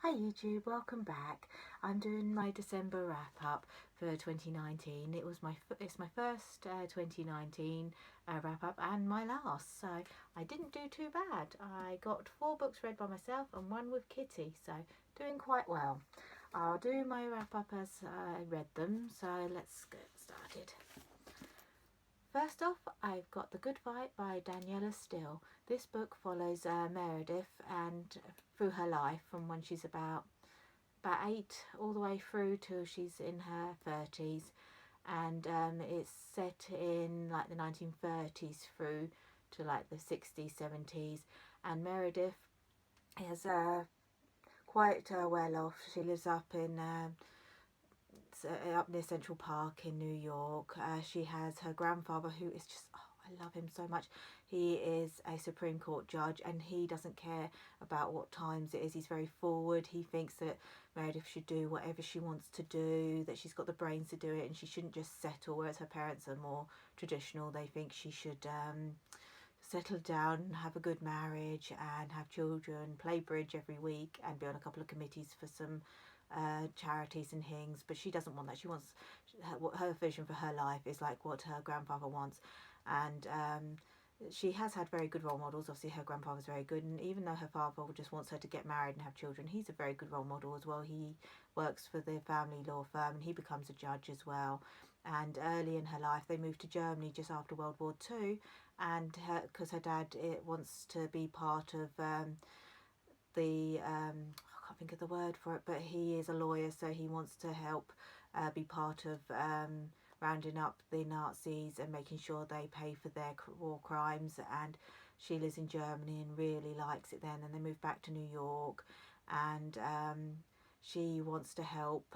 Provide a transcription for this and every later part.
Hi YouTube, welcome back. I'm doing my December wrap up for 2019. It's my first 2019 wrap up and my last, so I didn't do too bad. I got 4 books read by myself and 1 with Kitty, so doing quite well. I'll do my wrap up as I read them, so let's get started. First off, I've got The Good Fight by Danielle Steel. This book follows Meredith and through her life from when she's about 8 all the way through till she's in her 30s, and it's set in like the 1930s through to like the 60s, 70s, and Meredith is quite well off. She lives up near Central Park in New York. She has her grandfather, who is just, I love him so much. He is a Supreme Court judge and he doesn't care about what times it is. He's very forward. He thinks that Meredith should do whatever she wants to do, that she's got the brains to do it and she shouldn't just settle, whereas her parents are more traditional. They think she should settle down, have a good marriage and have children, play bridge every week and be on a couple of committees for some charities and things. But she doesn't want that. She wants, her vision for her life is like what her grandfather wants. And she has had very good role models. Obviously her grandfather's very good, and even though her father just wants her to get married and have children, he's a very good role model as well. He works for the family law firm and he becomes a judge as well. And early in her life they moved to Germany just after World War II, and because her dad wants to be part of the I can't think of the word for it, but he is a lawyer, so he wants to help be part of rounding up the Nazis and making sure they pay for their war crimes. And she lives in Germany and really likes it then, and they move back to New York, and she wants to help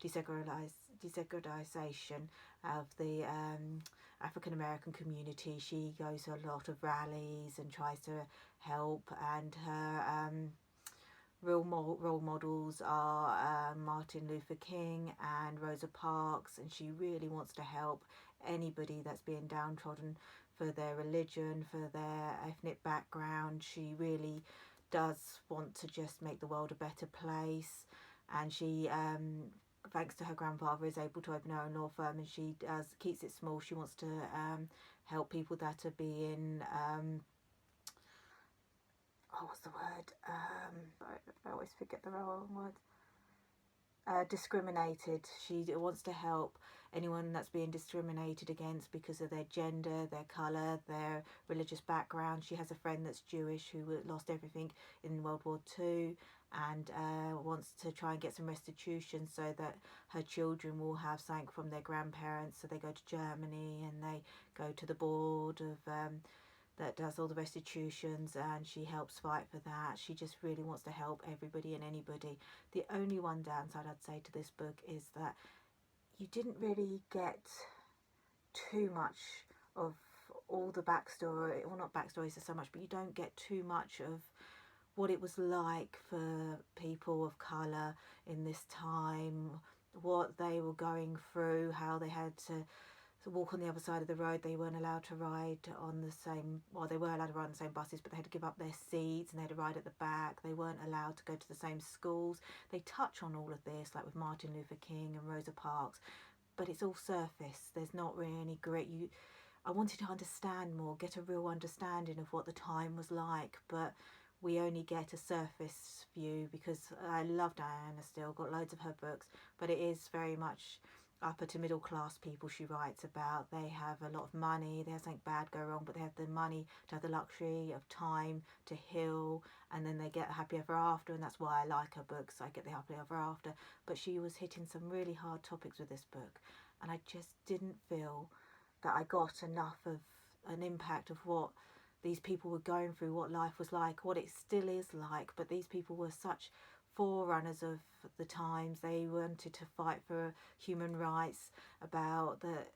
desegregation of the African American community. She goes to a lot of rallies and tries to help, and her role models are Martin Luther King and Rosa Parks, and she really wants to help anybody that's being downtrodden for their religion, for their ethnic background. She really does want to just make the world a better place, and she thanks to her grandfather is able to open her own law firm, and she keeps it small. She wants to help people that are being what's the word? I always forget the wrong word. Discriminated. She wants to help anyone that's being discriminated against because of their gender, their colour, their religious background. She has a friend that's Jewish who lost everything in World War II, and wants to try and get some restitution so that her children will have something from their grandparents. So they go to Germany and they go to the board of that does all the restitutions, and she helps fight for that. She just really wants to help everybody and anybody. The only one downside I'd say to this book is that you didn't really get too much of all the backstory, well, not backstories so much, but you don't get too much of what it was like for people of colour in this time, what they were going through, how they had to walk on the other side of the road. They weren't allowed to ride on the same, well, they were allowed to ride on the same buses, but they had to give up their seats and they had to ride at the back. They weren't allowed to go to the same schools. They touch on all of this, like with Martin Luther King and Rosa Parks, but it's all surface. There's not really any grit. I wanted to understand more, get a real understanding of what the time was like, but we only get a surface view, because I love Diana Steele, got loads of her books, but it is very much upper to middle class people she writes about. They have a lot of money, they have something bad go wrong, but they have the money to have the luxury of time to heal, and then they get happy ever after, and that's why I like her books. I get the happy ever after. But she was hitting some really hard topics with this book, and I just didn't feel that I got enough of an impact of what these people were going through, what life was like, what it still is like. But these people were such forerunners of the times. They wanted to fight for human rights, about that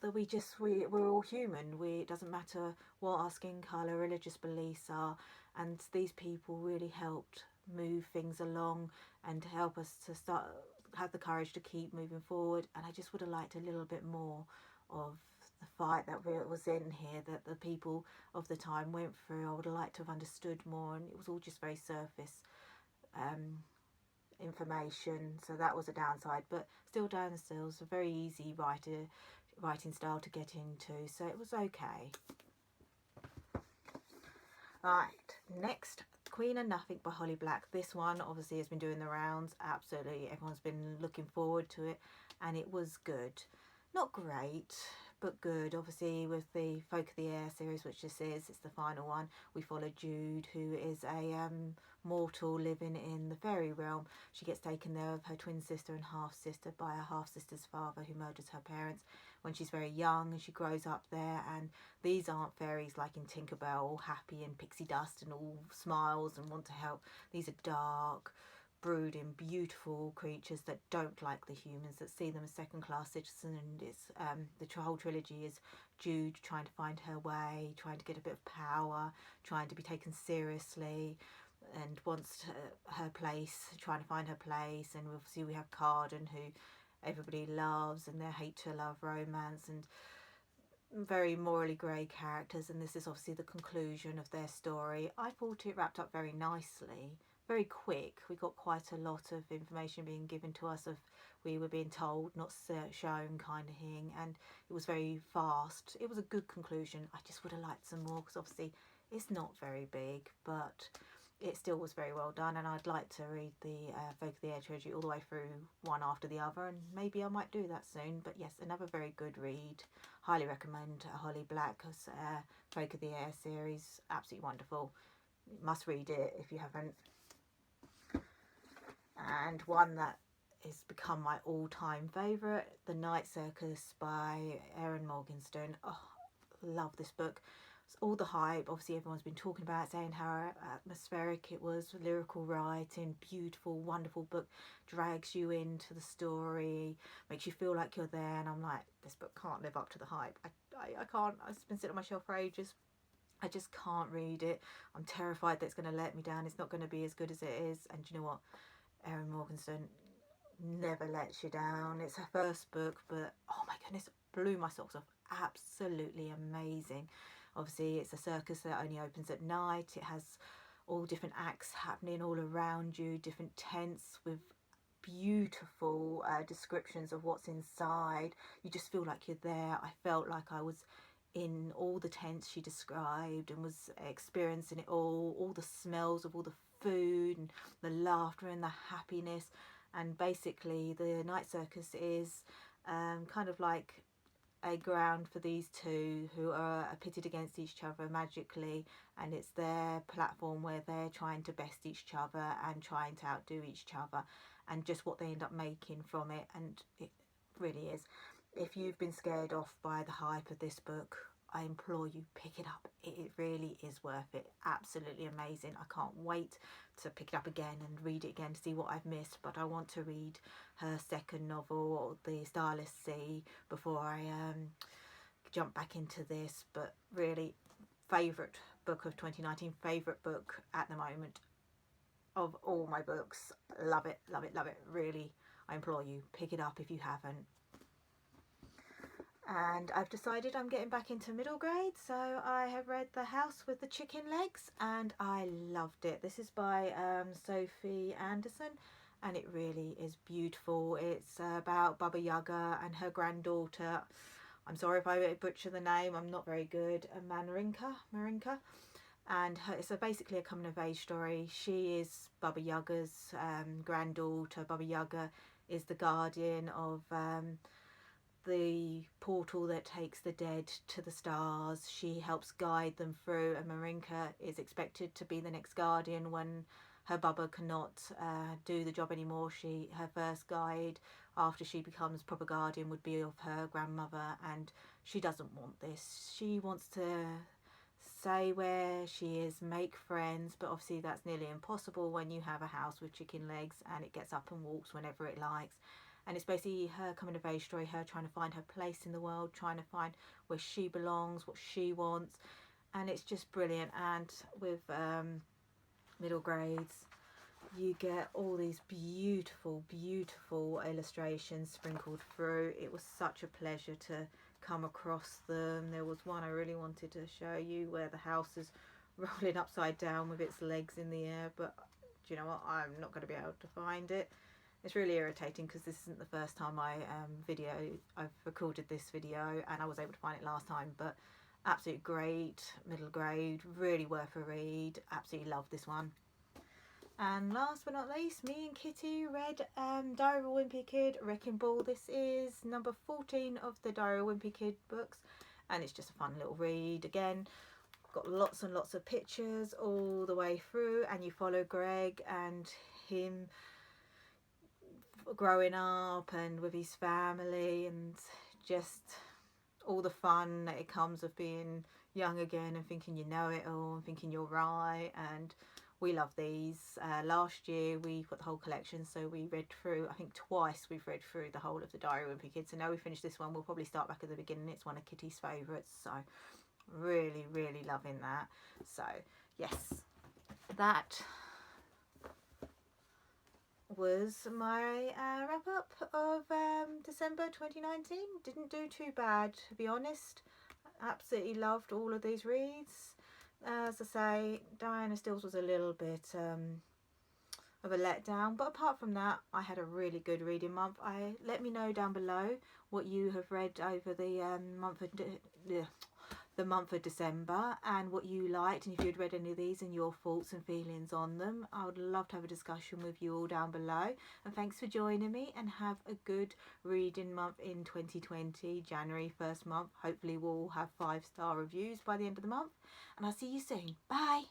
we're all human. It doesn't matter what our skin colour, religious beliefs are, and these people really helped move things along and help us to have the courage to keep moving forward. And I just would have liked a little bit more of the fight that was in here, that the people of the time went through. I would have liked to have understood more, and it was all just very surface information, so that was a downside, but still Danielle Steel's a very easy writing style to get into, so it was okay. Right, next, Queen of Nothing by Holly Black. This one obviously has been doing the rounds. Absolutely, everyone's been looking forward to it, and it was good. Not great, but good. Obviously, with the Folk of the Air series, which this is, it's the final one, we follow Jude, who is a mortal living in the fairy realm. She gets taken there with her twin sister and half sister by her half sister's father, who murders her parents when she's very young, and she grows up there. And these aren't fairies like in Tinkerbell, all happy and pixie dust and all smiles and want to help. These are dark, brooding, beautiful creatures that don't like the humans, that see them as second-class citizens. And it's the whole trilogy is Jude trying to find her way, trying to get a bit of power, trying to be taken seriously, and wants her place, trying to find her place. And obviously we have Carden, who everybody loves, and their hate to love romance, and very morally grey characters. And this is obviously the conclusion of their story. I thought it wrapped up very nicely, very quick. We got quite a lot of information being given to us, of we were being told, not shown, kind of thing, and it was very fast. It was a good conclusion. I just would have liked some more, because obviously it's not very big, but it still was very well done, and I'd like to read the Folk of the Air trilogy all the way through, one after the other, and maybe I might do that soon. But yes, another very good read. Highly recommend Holly Black's Folk of the Air series. Absolutely wonderful. You must read it if you haven't. And one that has become my all-time favourite, The Night Circus by Erin Morgenstern. Oh, love this book. All the hype, obviously everyone's been talking about it, saying how atmospheric it was, lyrical writing, beautiful, wonderful book, drags you into the story, makes you feel like you're there. And I'm like, this book can't live up to the hype. I can't. It's been sitting on my shelf for ages. I just can't read it. I'm terrified that it's going to let me down. It's not going to be as good as it is. And you know what? Erin Morgenstern never lets you down. It's her first book, but oh my goodness, blew my socks off. Absolutely amazing. Obviously it's a circus that only opens at night. It has all different acts happening all around you, different tents with beautiful descriptions of what's inside. You just feel like you're there. I felt like I was in all the tents she described, and was experiencing it all the smells of all the food and the laughter and the happiness. And basically the night circus is kind of like a ground for these two who are pitted against each other magically, and it's their platform where they're trying to best each other and trying to outdo each other, and just what they end up making from it. And it really is, if you've been scared off by the hype of this book, I implore you, pick it up. It really is worth it. Absolutely amazing. I can't wait to pick it up again and read it again to see what I've missed. But I want to read her second novel, The Starless Sea, before I jump back into this. But really, favourite book of 2019, favourite book at the moment of all my books. Love it, love it, love it. Really, I implore you, pick it up if you haven't. And I've decided I'm getting back into middle grade, so I have read The House with the Chicken Legs, and I loved it. This is by Sophie Anderson, and it really is beautiful. It's about Baba Yaga and her granddaughter. I'm sorry if I butcher the name, I'm not very good. Marinka. And it's basically a coming of age story. She is Baba Yaga's granddaughter. Baba Yaga is the guardian of the portal that takes the dead to the stars. She helps guide them through, and Marinka is expected to be the next guardian when her Baba cannot do the job anymore. Her first guide after she becomes proper guardian would be of her grandmother, and she doesn't want this. She wants to say where she is, make friends, but obviously that's nearly impossible when you have a house with chicken legs and it gets up and walks whenever it likes. And it's basically her coming of age story, her trying to find her place in the world, trying to find where she belongs, what she wants. And it's just brilliant. And with middle grades, you get all these beautiful, beautiful illustrations sprinkled through. It was such a pleasure to come across them. There was one I really wanted to show you where the house is rolling upside down with its legs in the air, but do you know what, I'm not going to be able to find it. It's really irritating because this isn't the first time I've recorded this video, and I was able to find it last time. But absolute great, middle grade, really worth a read. Absolutely love this one. And last but not least, me and Kitty read Diary of a Wimpy Kid, Wrecking Ball. This is number 14 of the Diary of a Wimpy Kid books, and it's just a fun little read. Again, got lots and lots of pictures all the way through, and you follow Greg and him growing up and with his family, and just all the fun that it comes of being young again and thinking you know it all and thinking you're right. And we love these. Last year we put the whole collection, so we read through, I think twice we've read through the whole of the Diary of Wimpy Kid. So now we finished this one, we'll probably start back at the beginning. It's one of Kitty's favourites, so really loving that. So yes, that was my wrap up of December 2019. Didn't do too bad, to be honest. Absolutely loved all of these reads. As I say, Diana Steele's was a little bit of a letdown, but apart from that, I had a really good reading month. Let me know down below what you have read over the month of December, and what you liked, and if you'd read any of these and your thoughts and feelings on them. I would love to have a discussion with you all down below. And thanks for joining me, and have a good reading month in 2020. January, first month. Hopefully we'll all have 5-star reviews by the end of the month, and I'll see you soon. Bye.